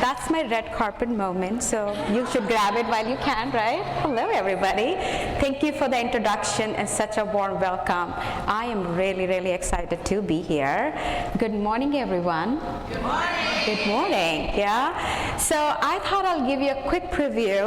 that's my red carpet moment, so you should grab it while you can, right? Hello, everybody. Thank you for the introduction and such a warm welcome. I am really, really excited to be here. Good morning, everyone. Good morning. Good morning, yeah. So I thought I'll give you a quick preview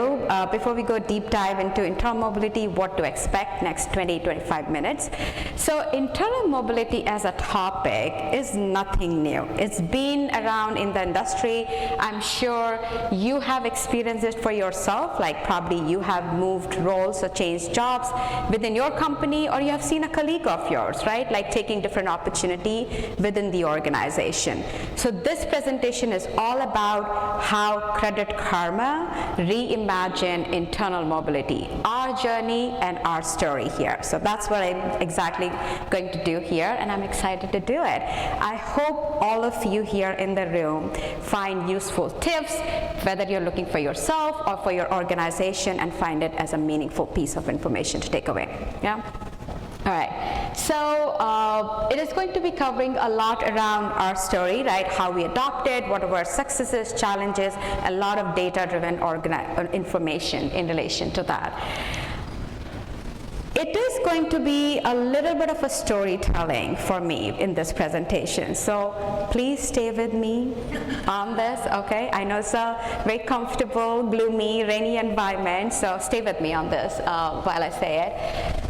before we go deep dive into internal mobility, what to expect next 20-25 minutes. So internal mobility as a topic is nothing new. It's been around in the industry. I'm sure you have experienced it for yourself, like probably you have moved roles or changed jobs within your company, or you have seen a colleague of yours, right? Like taking different opportunity within the organization. So this presentation is all about how Credit Karma reimagine internal mobility, our journey and our story here. So that's what I'm exactly going to do here, and I'm excited to do it. I hope all of you here in the room find useful tips, whether you're looking for yourself or for your organization, and find it as a meaningful piece of information to take away. Yeah? All right, so it is going to be covering a lot around our story, right? How we adopted, what are our successes, challenges, a lot of data-driven information in relation to that. It is going to be a little bit of a storytelling for me in this presentation, so please stay with me on this, okay? I know it's a very comfortable, gloomy, rainy environment, so stay with me on this while I say it.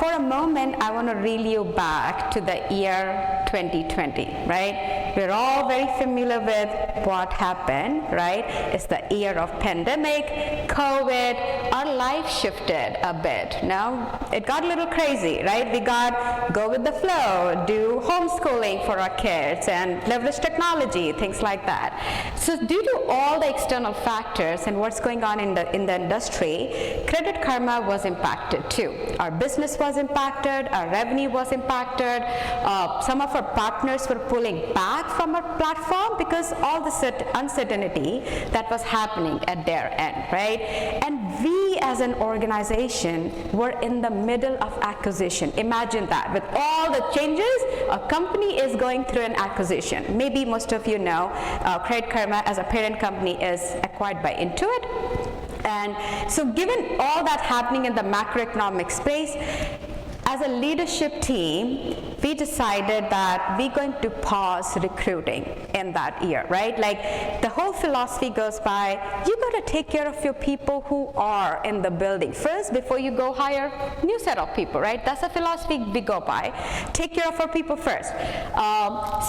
For a moment, I want to reel you back to the year 2020, right? We're all very familiar with what happened, right? It's the year of pandemic, COVID. Our life shifted a bit. Now, it got a little crazy, right? We got go with the flow, do homeschooling for our kids, and leverage technology, things like that. So due to all the external factors and what's going on in the industry, Credit Karma was impacted too. Our business was impacted, our revenue was impacted, some of our partners were pulling back from our platform because all the uncertainty that was happening at their end, right? And we as an organization were in the middle of acquisition. Imagine that, with all the changes, a company is going through an acquisition. Maybe most of you know, Credit Karma as a parent company is acquired by Intuit. And so given all that happening in the macroeconomic space, as a leadership team, we decided that we're going to pause recruiting in that year, right? Like the whole philosophy goes by, you got to take care of your people who are in the building first before you go hire new set of people, right? That's a philosophy we go by. Take care of our people first.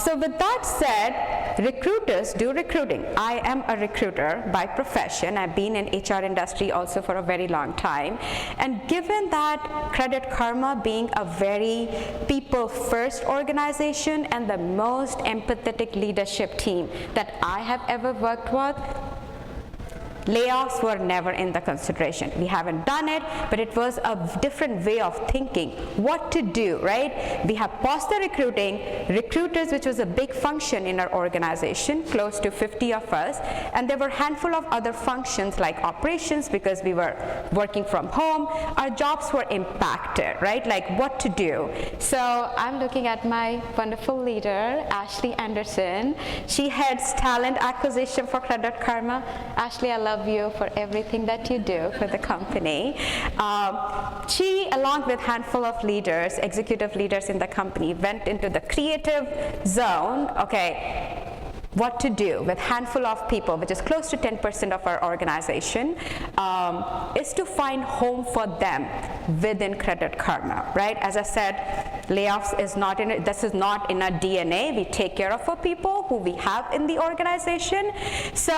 So with that said, recruiters do recruiting. I am a recruiter by profession. I've been in HR industry also for a very long time. And given that Credit Karma being a very people-first organization and the most empathetic leadership team that I have ever worked with, layoffs were never in the consideration. We haven't done it, but it was a different way of thinking what to do, right? We have paused the recruiters, which was a big function in our organization, close to 50 of us, and there were a handful of other functions like operations because we were working from home. Our jobs were impacted, right? Like what to do. So I'm looking at my wonderful leader, Ashley Anderson. She heads talent acquisition for Credit Karma. Ashley, I love you for everything that you do for the company. She, along with a handful of leaders, executive leaders in the company, went into the creative zone, okay, what to do with handful of people, which is close to 10% of our organization, is to find home for them within Credit Karma, right? As I said, layoffs is not in it. This is not in our DNA. We take care of our people who we have in the organization. So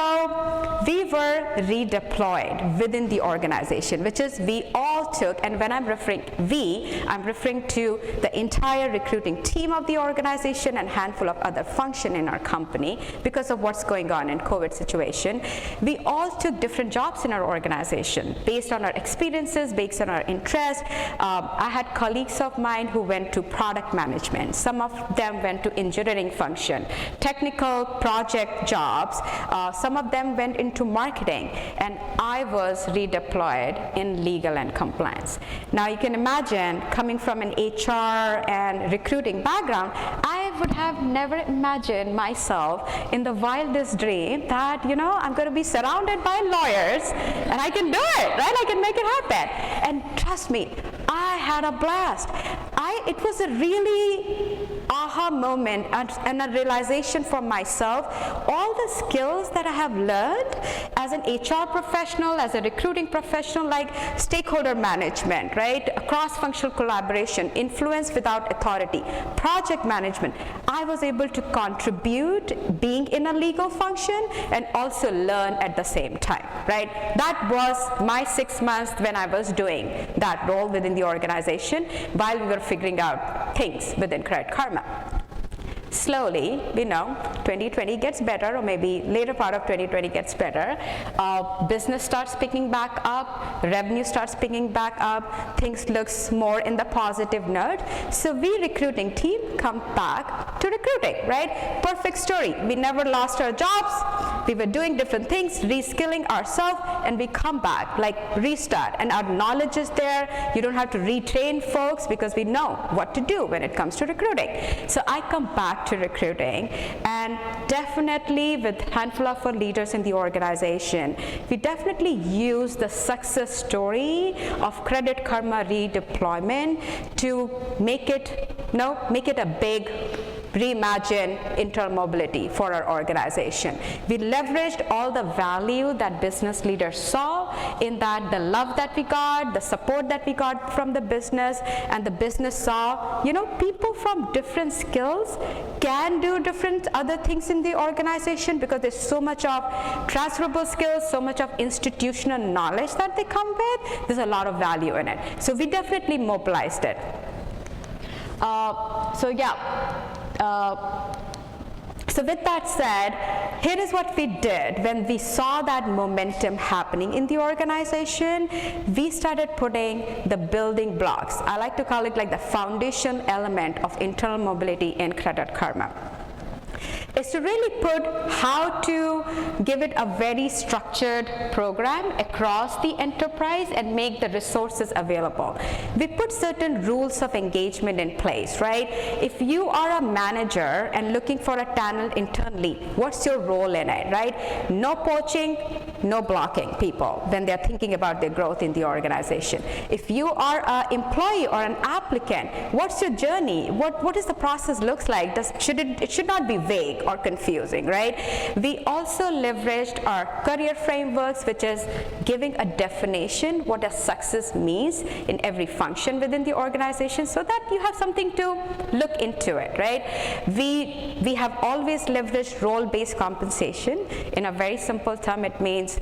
we were redeployed within the organization, which is we all took, and when I'm referring we, I'm referring to the entire recruiting team of the organization and handful of other function in our company. Because of what's going on in COVID situation, we all took different jobs in our organization based on our experiences, based on our interest. I had colleagues of mine who went to product management. Some of them went to engineering function, technical project jobs. Some of them went into marketing, and I was redeployed in legal and compliance. Now you can imagine, coming from an HR and recruiting background, I've would have never imagined myself in the wildest dream that, you know, I'm going to be surrounded by lawyers and I can do it, right? I can make it happen. And trust me, I had a blast. It was a really aha moment and a realization for myself. All the skills that I have learned as an HR professional, as a recruiting professional, like stakeholder management, right? Cross-functional collaboration, influence without authority, project management, I was able to contribute being in a legal function and also learn at the same time, right? That was my 6 months when I was doing that role within the organization while we were figuring out things within Credit Karma. Slowly, 2020 gets better, or maybe later part of 2020 gets better. Business starts picking back up, revenue starts picking back up, things looks more in the positive note. So we recruiting team come back to recruiting, right? Perfect story. We never lost our jobs. We were doing different things, reskilling ourselves, and we come back, like restart, and our knowledge is there. You don't have to retrain folks because we know what to do when it comes to recruiting. So I come back to recruiting, and definitely with a handful of our leaders in the organization, we definitely use the success story of Credit Karma redeployment to make it a big reimagine internal mobility for our organization. We leveraged all the value that business leaders saw in that, the love that we got, the support that we got from the business, and the business saw, people from different skills can do different other things in the organization because there's so much of transferable skills, so much of institutional knowledge that they come with. There's a lot of value in it. So we definitely mobilized it. So with that said, here is what we did when we saw that momentum happening in the organization. We started putting the building blocks. I like to call it like the foundation element of internal mobility in Credit Karma. Is to really put how to give it a very structured program across the enterprise and make the resources available. We put certain rules of engagement in place, right? If you are a manager and looking for a talent internally, what's your role in it, right? No poaching, no blocking people when they're thinking about their growth in the organization. If you are an employee or an applicant, what's your journey? What does the process looks like? It should not be vague or confusing, right? We also leveraged our career frameworks, which is giving a definition what a success means in every function within the organization, so that you have something to look into it, right? We have always leveraged role-based compensation. In a very simple term, it means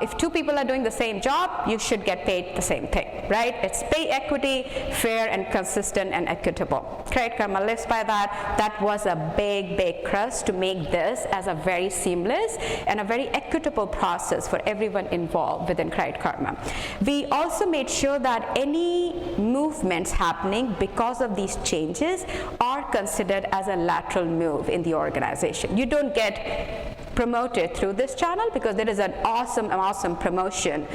if two people are doing the same job, you should get paid the same thing, right? It's pay equity, fair and consistent and equitable. Credit Karma lives by that. That was a big crux to make this as a very seamless and a very equitable process for everyone involved within Credit Karma. We also made sure that any movements happening because of these changes are considered as a lateral move in the organization. You don't get promoted through this channel because there is an awesome promotion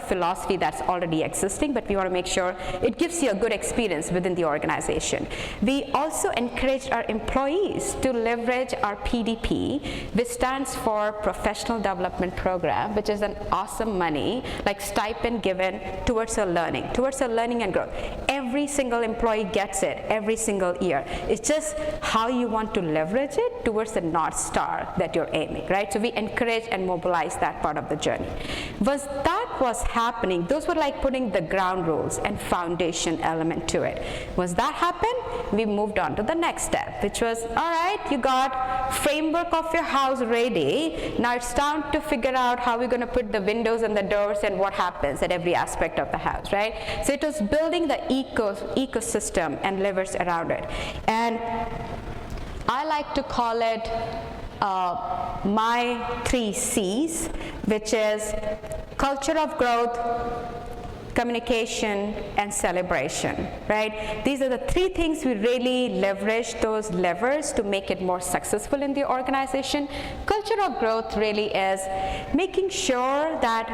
philosophy that's already existing, but we want to make sure it gives you a good experience within the organization. We also encouraged our employees to leverage our PDP, which stands for Professional Development Program, which is an awesome money, like stipend given towards our learning and growth. Every single employee gets it every single year. It's just how you want to leverage it towards the North Star that you're aiming, right? So we encourage and mobilize that part of the journey. Once that was happening, those were like putting the ground rules and foundation element to it. Once that happened, we moved on to the next step, which was, all right, you got framework of your house ready. Now it's time to figure out how we're going to put the windows and the doors and what happens at every aspect of the house, right? So it was building the ecosystem and levers around it. And I like to call it my 3 C's, which is culture of growth, communication, and celebration, right? These are the 3 things we really leverage those levers to make it more successful in the organization. Culture of growth really is making sure that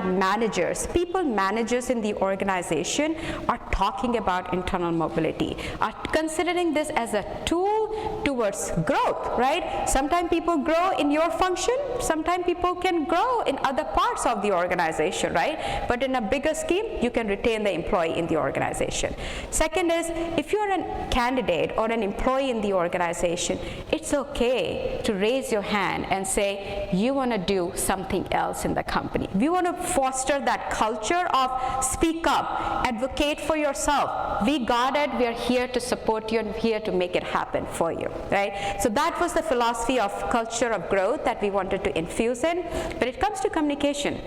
people managers in the organization are talking about internal mobility, are considering this as a tool to towards growth, right? Sometimes people grow in your function, sometimes people can grow in other parts of the organization, right? But in a bigger scheme, you can retain the employee in the organization. Second is, if you're a candidate or an employee in the organization, it's okay to raise your hand and say you want to do something else in the company. We want to foster that culture of speak up, advocate for yourself. We got it, we are here to support you and here to make it happen for you, right? So that was the philosophy of culture of growth that we wanted to infuse in. But it comes to communication.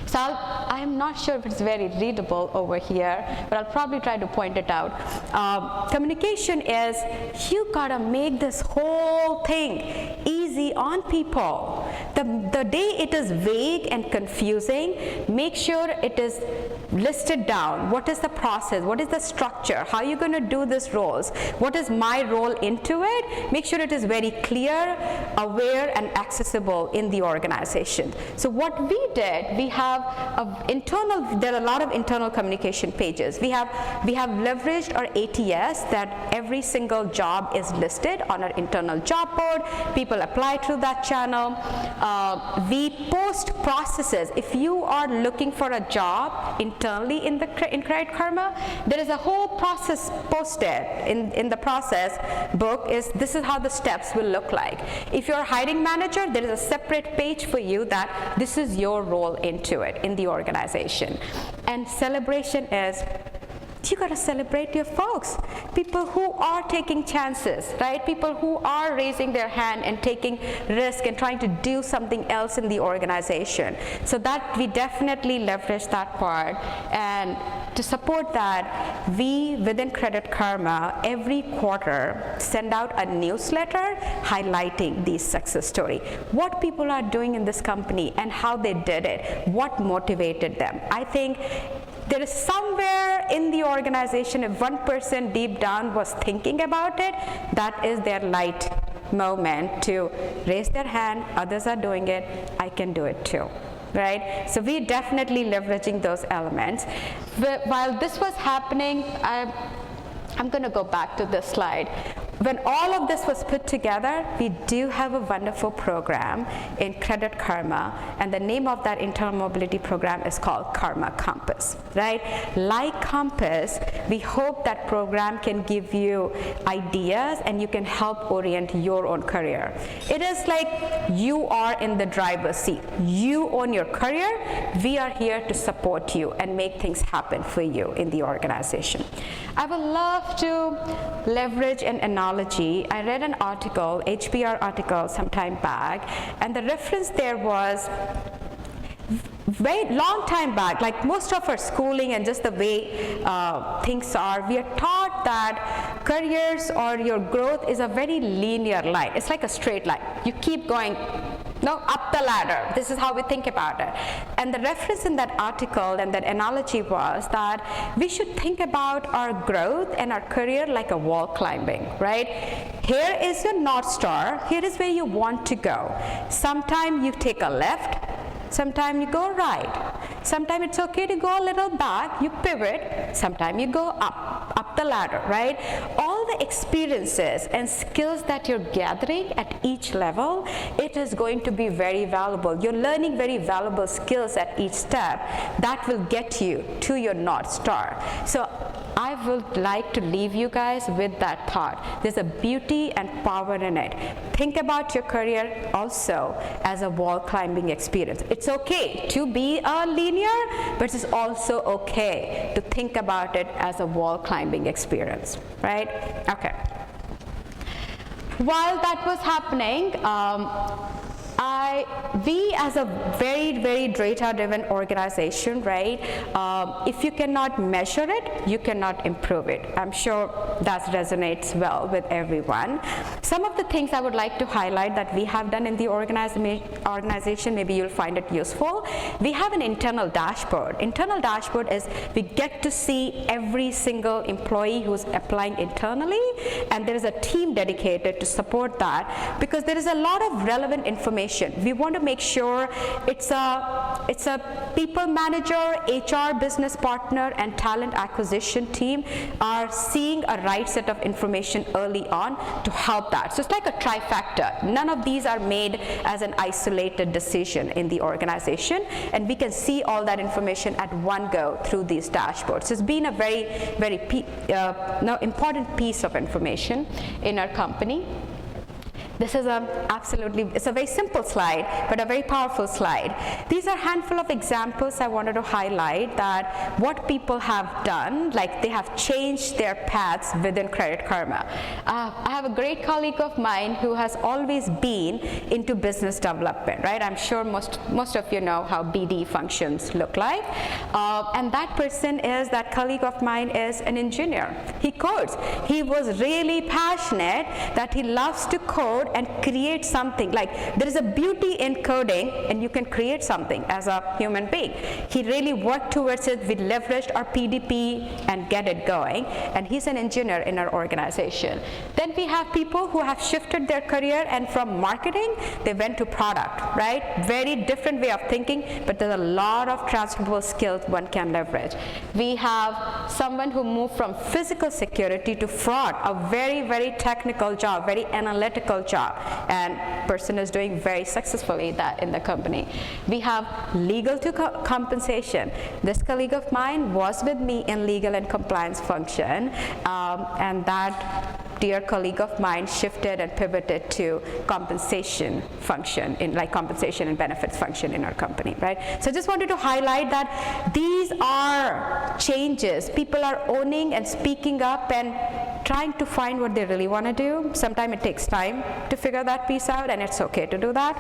So I'm not sure if it's very readable over here, but I'll probably try to point it out. Communication is, you gotta make this whole thing easy on people. The day it is vague and confusing, make sure it is listed down. What is the process? What is the structure? How are you going to do these roles? What is my role into it? Make sure it is very clear, aware, and accessible in the organization. So what we did, we have there are a lot of internal communication pages. We have leveraged our ATS, that every single job is listed on our internal job board. People apply through that channel. We post processes. If you are looking for a job internally in Credit Karma, there is a whole process posted in the process book. This is how the steps will look like. If you're a hiring manager, there is a separate page for you that this is your role into it in the organization. And celebration is, you got to celebrate your folks, people who are taking chances, right? People who are raising their hand and taking risk and trying to do something else in the organization. So that we definitely leverage that part. And to support that, we within Credit Karma every quarter send out a newsletter highlighting these success stories, what people are doing in this company and how they did it, what motivated them. I think there is somewhere in the organization, if one person deep down was thinking about it, that is their light moment to raise their hand, others are doing it, I can do it too, right? So we're definitely leveraging those elements. But while this was happening, I'm going to go back to this slide. When all of this was put together, we do have a wonderful program in Credit Karma, and the name of that internal mobility program is called Karma Compass, right? Like Compass, we hope that program can give you ideas and you can help orient your own career. It is like you are in the driver's seat. You own your career. We are here to support you and make things happen for you in the organization. I would love to leverage an analogy. I read an article, HBR article some time back, and the reference there was very long time back, like most of our schooling and just the way things are, we are taught that careers or your growth is a very linear line. It's like a straight line. You keep going up the ladder. This is how we think about it. And the reference in that article and that analogy was that we should think about our growth and our career like a wall climbing, right? Here is your North Star. Here is where you want to go. Sometime you take a left, sometime you go right. Sometimes it's okay to go a little back, you pivot, sometimes you go up the ladder, right? All the experiences and skills that you're gathering at each level, it is going to be very valuable. You're learning very valuable skills at each step that will get you to your North Star. So I would like to leave you guys with that thought. There's a beauty and power in it. Think about your career also as a wall climbing experience. It's okay to be a linear, but it's also okay to think about it as a wall climbing experience, right? Okay. While that was happening, we as a very, very data-driven organization, right, if you cannot measure it, you cannot improve it. I'm sure that resonates well with everyone. Some of the things I would like to highlight that we have done in the organization, maybe you'll find it useful. We have an internal dashboard. Internal dashboard is we get to see every single employee who's applying internally, and there is a team dedicated to support that because there is a lot of relevant information information. We want to make sure it's a people manager, HR, business partner, and talent acquisition team are seeing a right set of information early on to help that. So it's like a trifecta. None of these are made as an isolated decision in the organization, and we can see all that information at one go through these dashboards. So it's been a very, very important piece of information in our company. This is it's a very simple slide, but a very powerful slide. These are a handful of examples I wanted to highlight that what people have done, like they have changed their paths within Credit Karma. I have a great colleague of mine who has always been into business development, right? I'm sure most of you know how BD functions look like. And that colleague of mine is an engineer. He codes. He was really passionate that he loves to code and create something. Like, there is a beauty in coding, and you can create something as a human being. He really worked towards it. We leveraged our PDP and get it going, and he's an engineer in our organization. Then we have people who have shifted their career, and from marketing they went to product, right? Very different way of thinking, but there's a lot of transferable skills one can leverage. We have someone who moved from physical security to fraud, a very, very technical job, very analytical job, and person is doing very successfully that in the company. We have legal to compensation. This colleague of mine was with me in legal and compliance function, and that dear colleague of mine shifted and pivoted to compensation function, in like compensation and benefits function in our company, right? So I just wanted to highlight that these are changes. People are owning and speaking up and trying to find what they really want to do. Sometimes it takes time to figure that piece out, and it's okay to do that.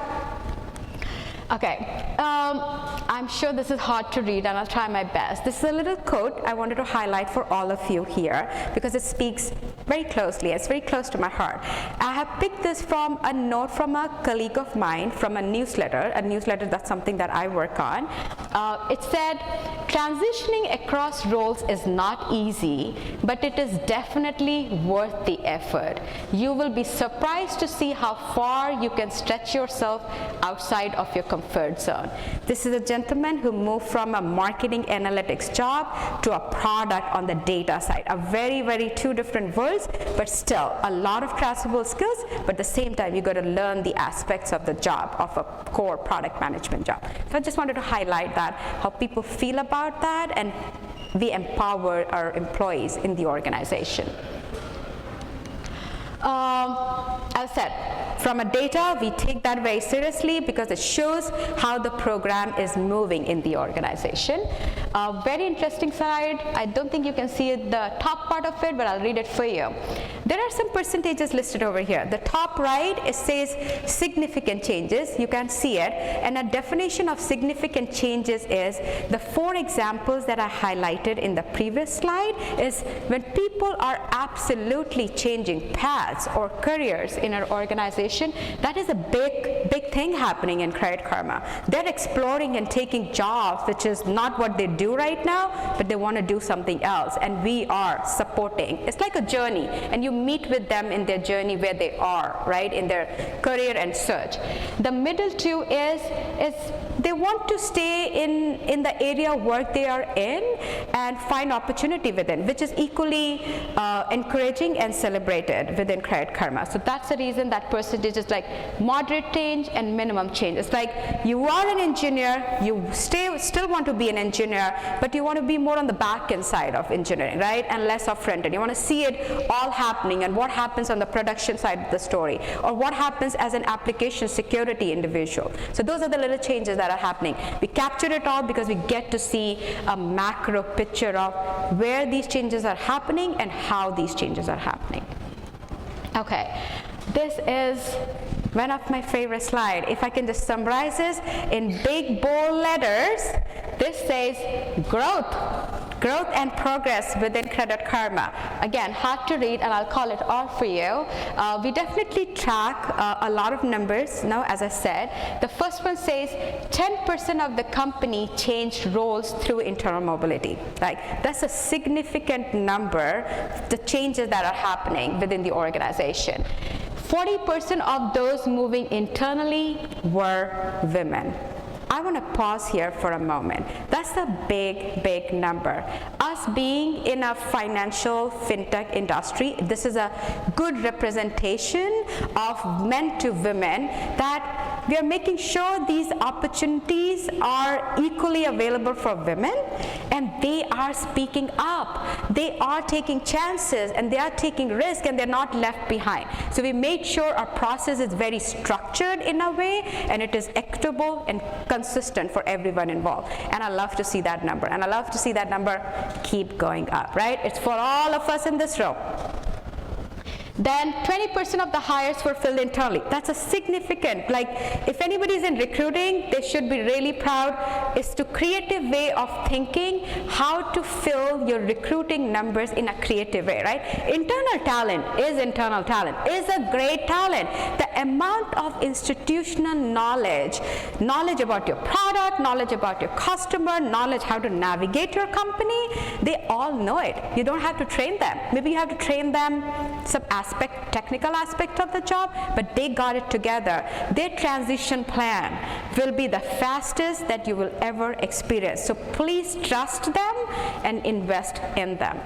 Okay, I'm sure this is hard to read, and I'll try my best. This is a little quote I wanted to highlight for all of you here because it speaks very closely. It's very close to my heart. I have picked this from a note from a colleague of mine from a newsletter. That's something that I work on. It said, transitioning across roles is not easy, but it is definitely worth the effort. You will be surprised to see how far you can stretch yourself outside of your comfort zone. This is a gentleman who moved from a marketing analytics job to a product on the data side. A very, very two different worlds, but still a lot of transferable skills, but at the same time you got to learn the aspects of the job of a core product management job. So I just wanted to highlight that, how people feel about that, and we empower our employees in the organization. As I said, from a data, we take that very seriously because it shows how the program is moving in the organization. Very interesting slide. I don't think you can see the top part of it, but I'll read it for you. There are some percentages listed over here. The top right, it says significant changes. You can see it. And a definition of significant changes is the 4 examples that I highlighted in the previous slide is when people are absolutely changing paths or careers in our organization. That is a big thing happening in Credit Karma. They're exploring and taking jobs which is not what they do right now, but they want to do something else, and we are supporting. It's like a journey, and you meet with them in their journey where they are, right, in their career and search. The middle 2 is they want to stay in the area of work they are in and find opportunity within, which is equally encouraging and celebrated within Credit Karma. So that's the reason that percentage is like moderate change and minimum change. It's like you are an engineer, you still want to be an engineer, but you want to be more on the back end side of engineering, right, and less of front end. You want to see it all happening and what happens on the production side of the story, or what happens as an application security individual. So those are the little changes that are happening. We capture it all because we get to see a macro picture of where these changes are happening and how these changes are happening. Okay, this is one of my favorite slides. If I can just summarize this in big bold letters, this says growth and progress within Credit Karma. Again, hard to read, and I'll call it all for you. We definitely track a lot of numbers now, as I said. The first one says 10% of the company changed roles through internal mobility. Like, that's a significant number, the changes that are happening within the organization. 40% of those moving internally were women. I want to pause here for a moment. That's a big, big number. Us being in a financial fintech industry, this is a good representation of men to women, that we are making sure these opportunities are equally available for women, and they are speaking up. They are taking chances, and they are taking risks, and they're not left behind. So we made sure our process is very structured in a way, and it is equitable and consistent for everyone involved. And I love to see that number, and I love to see that number keep going up, right? It's for all of us in this room. Then 20% of the hires were filled internally. That's a significant, like if anybody is in recruiting, they should be really proud. It's to creative way of thinking how to fill your recruiting numbers in a creative way, right? Internal talent is a great talent. The amount of institutional knowledge about your product, knowledge about your customer, knowledge how to navigate your company, they all know it. You don't have to train them. Maybe you have to train them some technical aspect of the job, but they got it together. Their transition plan will be the fastest that you will ever experience. So please trust them and invest in them.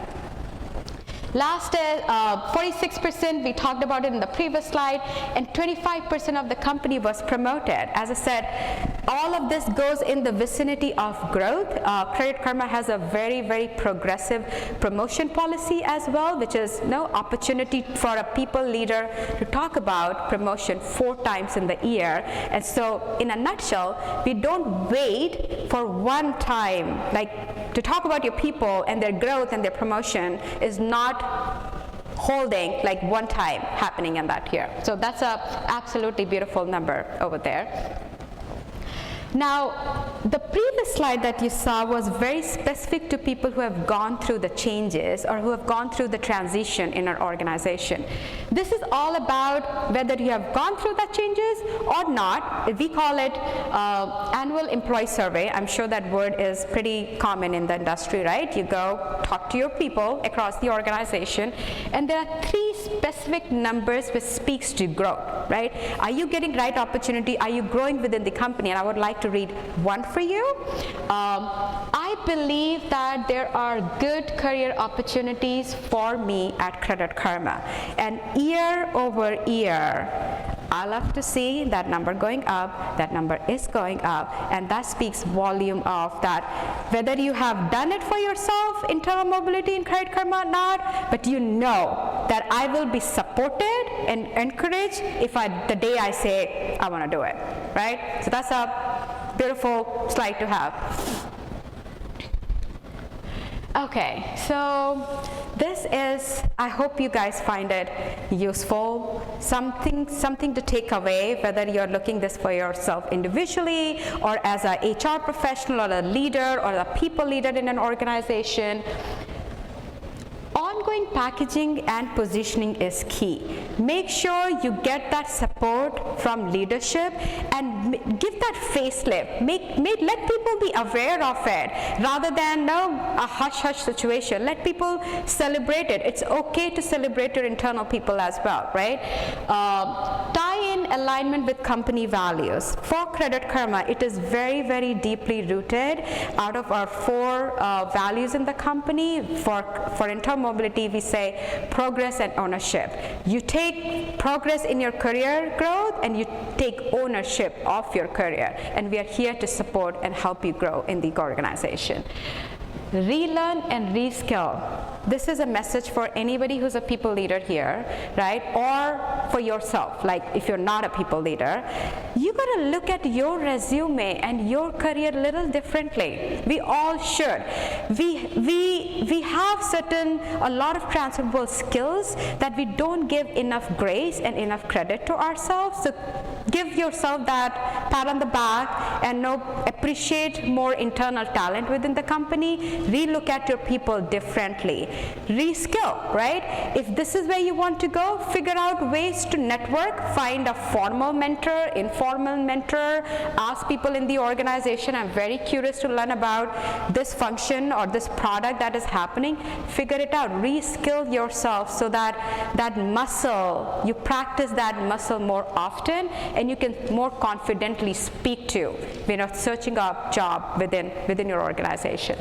Last is 46%, we talked about it in the previous slide, and 25% of the company was promoted. As I said, all of this goes in the vicinity of growth. Credit Karma has a very, very progressive promotion policy as well, which is no opportunity for a people leader to talk about promotion 4 times in the year. And so in a nutshell, we don't wait for one time, like to talk about your people and their growth and their promotion is not holding like one time happening in that year. So that's a absolutely beautiful number over there. Now, the previous slide that you saw was very specific to people who have gone through the changes or who have gone through the transition in our organization. This is all about whether you have gone through the changes or not. We call it annual employee survey. I'm sure that word is pretty common in the industry, right? You go talk to your people across the organization, and there are 3 specific numbers which speaks to growth, right? Are you getting right opportunity? Are you growing within the company? And I would like to read one for you. I believe that there are good career opportunities for me at Credit Karma, and year over year I love to see that number going up. That number is going up, and that speaks volume of that whether you have done it for yourself, internal mobility in Credit Karma or not, but you know that I will be supported and encouraged if the day I say I want to do it, right? So that's a beautiful slide to have. Okay, so this is, I hope you guys find it useful, something to take away, whether you're looking this for yourself individually or as a HR professional or a leader or a people leader in an organization. Ongoing packaging and positioning is key. Make sure you get that support from leadership and give that facelift. Let people be aware of it rather than a hush-hush situation. Let people celebrate it. It's okay to celebrate your internal people as well, right? Tie in alignment with company values. For Credit Karma, it is very, very deeply rooted out of our 4 values in the company. For internal mobility, we say progress and ownership. You take progress in your career growth and you take ownership of your career, and we are here to support and help you grow in the organization. Relearn and reskill. This is a message for anybody who's a people leader here, right? Or for yourself, like if you're not a people leader, you got to look at your resume and your career a little differently. We all should. We have a lot of transferable skills that we don't give enough grace and enough credit to ourselves. So give yourself that pat on the back and appreciate more internal talent within the company. Relook at your people differently. Reskill, right? If this is where you want to go, figure out ways to network, find a formal mentor, informal mentor, ask people in the organization, I'm very curious to learn about this function or this product that is happening. Figure it out, reskill yourself so that that muscle, you practice that muscle more often and you can more confidently speak to, searching a job within your organization.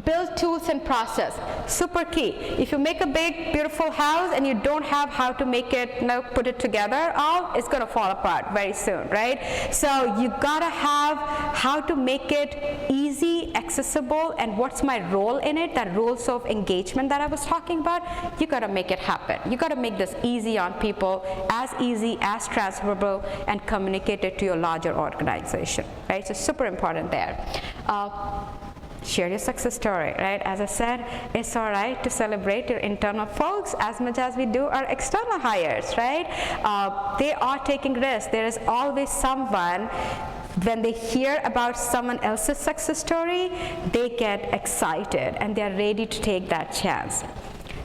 Build tools and process, super key. If you make a big, beautiful house and you don't have how to make it, put it together, it's gonna fall apart very soon, right? So you gotta have how to make it easy, accessible, and what's my role in it, that rules of engagement that I was talking about, you gotta make it happen. You gotta make this easy on people, as easy, as transferable, and communicate it to your larger organization, right? So super important there. Share your success story, right? As I said, it's all right to celebrate your internal folks as much as we do our external hires, right? They are taking risks. There is always someone, when they hear about someone else's success story, they get excited and they're ready to take that chance.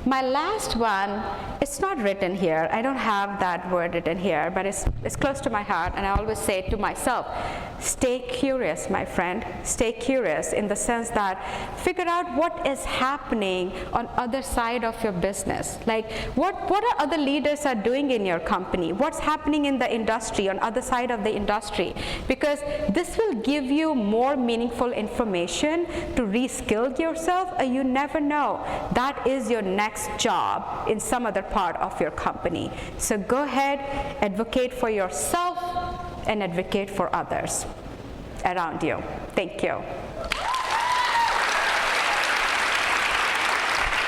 My last one, it's not written here. I don't have that word written here, but it's close to my heart, and I always say it to myself, stay curious, my friend. Stay curious in the sense that figure out what is happening on other side of your business. Like what are other leaders are doing in your company? What's happening in the industry, on other side of the industry? Because this will give you more meaningful information to reskill yourself, or you never know. That is your next job in some other part of your company. So go ahead, advocate for yourself and advocate for others around you. Thank you.